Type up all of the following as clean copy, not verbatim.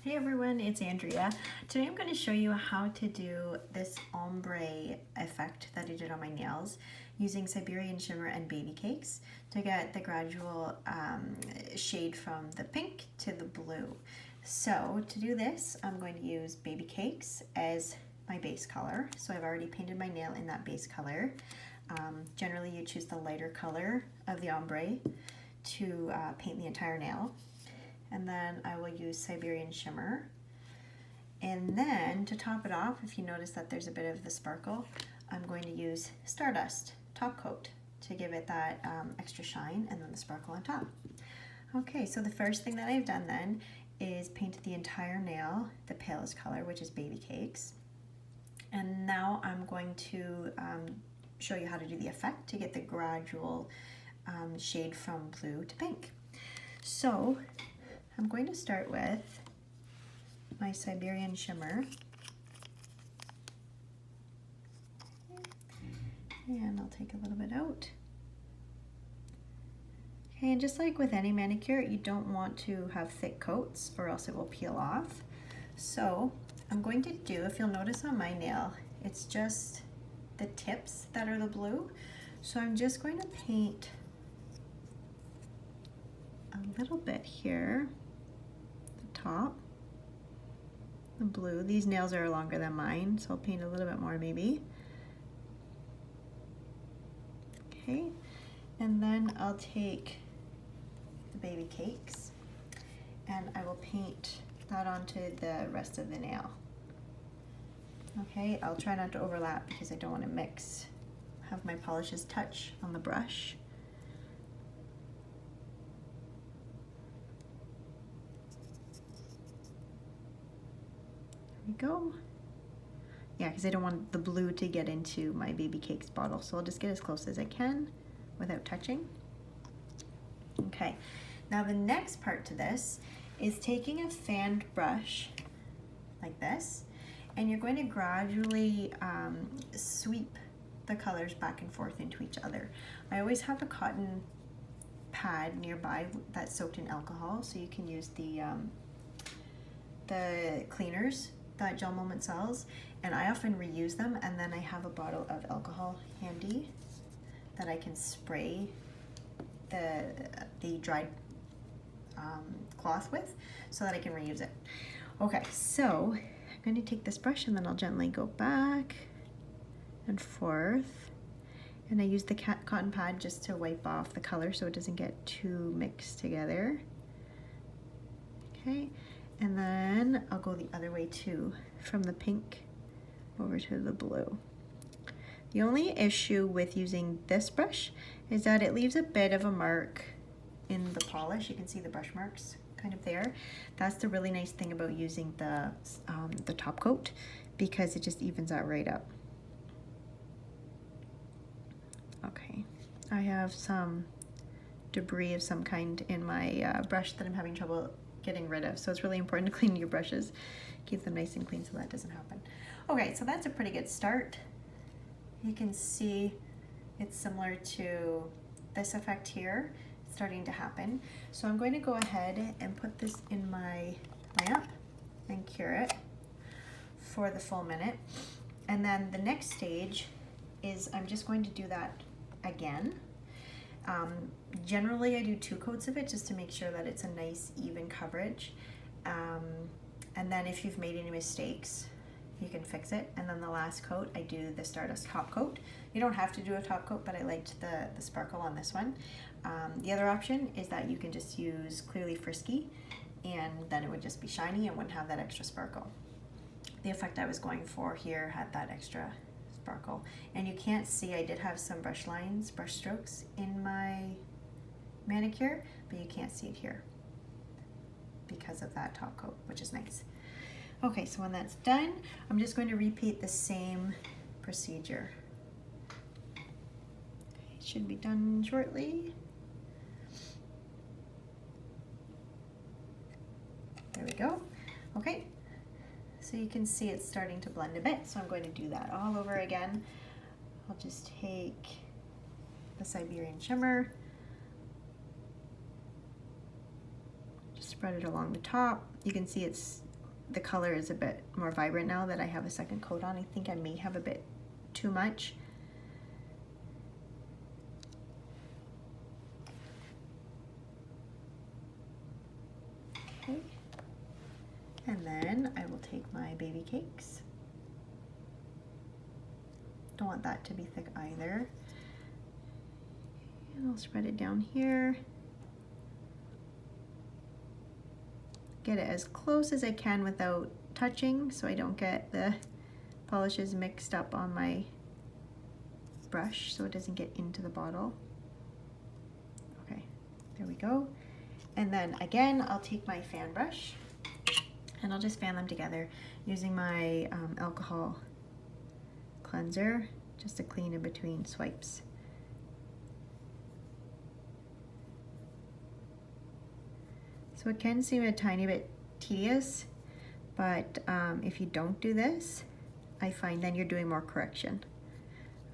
Hey everyone, it's Andrea. Today I'm going to show you how to do this ombre effect that I did on my nails using Siberian Shimmer and baby cakes to get the gradual shade from the pink to the blue. So to do this, I'm going to use baby cakes as my base color. So I've already painted my nail in that base color. Generally you choose the lighter color of the ombre to paint the entire nail. And then I will use Siberian Shimmer. And then to top it off, if you notice that there's a bit of the sparkle, I'm going to use Stardust Top Coat to give it that extra shine and then the sparkle on top. Okay, so the first thing that I've done then is painted the entire nail the palest color, which is Baby Cakes. And now I'm going to show you how to do the effect to get the gradual shade from blue to pink. So I'm going to start with my Siberian Shimmer, and I'll take a little bit out. Okay, and just like with any manicure, you don't want to have thick coats or else it will peel off. So I'm going to do, if you'll notice on my nail, it's just the tips that are the blue. So I'm just going to paint a little bit here. Top, the blue. These nails are longer than mine, so I'll paint a little bit more maybe. Okay, and then I'll take the baby cakes and I will paint that onto the rest of the nail. Okay, I'll try not to overlap because I don't want to have my polishes touch on the brush. We go. Yeah, because I don't want the blue to get into my baby cakes bottle, so I'll just get as close as I can without touching. Okay, now the next part to this is taking a fanned brush like this, and you're going to gradually sweep the colors back and forth into each other. I always have a cotton pad nearby that's soaked in alcohol, so you can use the cleaners that Gel Moment sells, and I often reuse them, and then I have a bottle of alcohol handy that I can spray the dried cloth with so that I can reuse it. Okay, so I'm going to take this brush and then I'll gently go back and forth, and I use the cotton pad just to wipe off the color so it doesn't get too mixed together. Okay, and then I'll go the other way too, from the pink over to the blue. The only issue with using this brush is that it leaves a bit of a mark in the polish. You can see the brush marks kind of there. That's the really nice thing about using the top coat, because it just evens that right up. Okay, I have some debris of some kind in my brush that I'm having trouble getting rid of, so it's really important to clean your brushes, keep them nice and clean so that doesn't happen. Okay, so that's a pretty good start. You can see it's similar to this effect here, it's starting to happen. So I'm going to go ahead and put this in my lamp and cure it for the full minute, and then the next stage is I'm just going to do that again. Generally I do 2 coats of it just to make sure that it's a nice even coverage, and then if you've made any mistakes you can fix it, and then the last coat I do the Stardust top coat. You don't have to do a top coat, but I liked the sparkle on this one. The other option is that you can just use Clearly Frisky, and then it would just be shiny and wouldn't have that extra sparkle. The effect I was going for here had that extra sparkle, and you can't see, I did have some brush strokes in my manicure, but you can't see it here because of that top coat, which is nice. Okay, so when that's done, I'm just going to repeat the same procedure. It should be done shortly. There we go. Okay, so you can see it's starting to blend a bit, so I'm going to do that all over again. I'll just take the Siberian Shimmer, just spread it along the top. You can see it's the color is a bit more vibrant now that I have a second coat on. I think I may have a bit too much. Okay. And then I will take my baby cakes. Don't want that to be thick either. And I'll spread it down here. Get it as close as I can without touching so I don't get the polishes mixed up on my brush so it doesn't get into the bottle. Okay, there we go. And then again, I'll take my fan brush and I'll just fan them together using my alcohol cleanser just to clean in between swipes. So it can seem a tiny bit tedious, but if you don't do this, I find then you're doing more correction.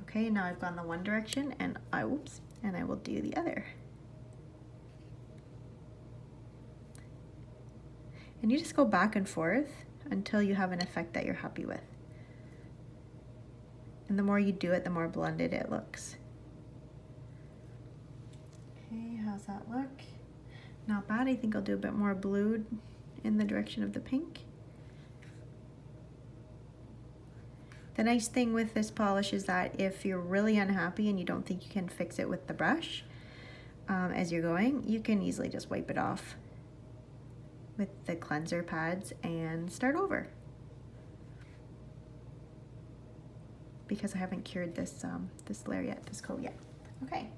Okay, now I've gone the one direction and I will do the other. And you just go back and forth until you have an effect that you're happy with. And the more you do it, the more blended it looks. Okay, how's that look? Not bad. I think I'll do a bit more blue in the direction of the pink. The nice thing with this polish is that if you're really unhappy and you don't think you can fix it with the brush as you're going, you can easily just wipe it off with the cleanser pads and start over. Because I haven't cured this this layer yet, this coat yet. Okay,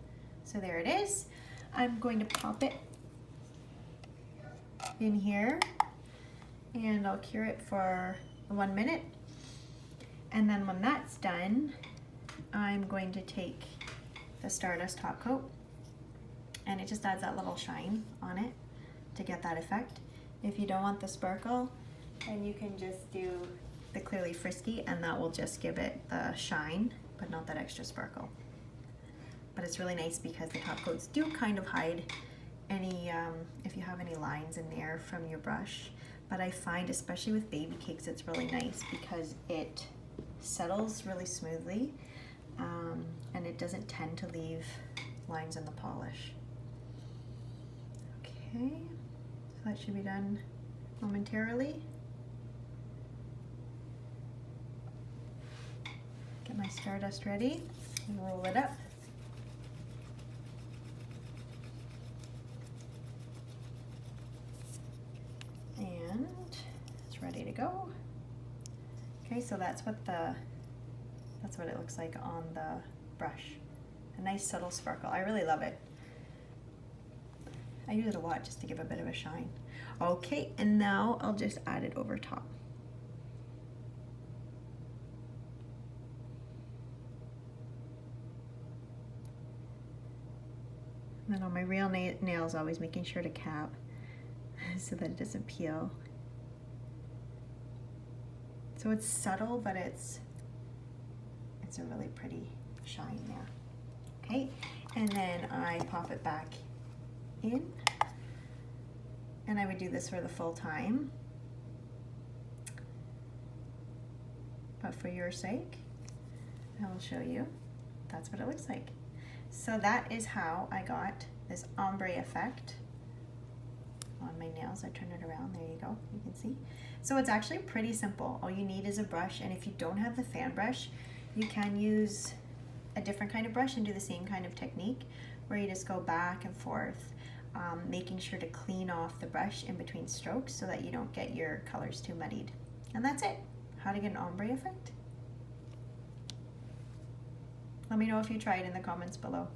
so there it is. I'm going to pop it in here and I'll cure it for 1 minute. And then when that's done, I'm going to take the Stardust top coat and it just adds that little shine on it to get that effect. If you don't want the sparkle, then you can just do the Clearly Frisky and that will just give it the shine, but not that extra sparkle. But it's really nice because the top coats do kind of hide any, if you have any lines in there from your brush. But I find, especially with baby cakes, it's really nice because it settles really smoothly and it doesn't tend to leave lines in the polish. Okay, so that should be done momentarily. Get my Stardust ready and roll it up. And it's ready to go. Okay, so that's what it looks like on the brush. A nice subtle sparkle. I really love it. I use it a lot just to give a bit of a shine. Okay, and now I'll just add it over top. And then on my real nails, always making sure to cap so that it doesn't peel. So it's subtle, but it's a really pretty shine there. Okay, and then I pop it back in, and I would do this for the full time, but for your sake, I will show you. That's what it looks like. So that is how I got this ombre effect on my nails. I turn it around, there you go, you can see. So it's actually pretty simple. All you need is a brush, and if you don't have the fan brush, you can use a different kind of brush and do the same kind of technique where you just go back and forth, making sure to clean off the brush in between strokes so that you don't get your colors too muddied. And that's it. How to get an ombre effect. Let me know if you try it in the comments below.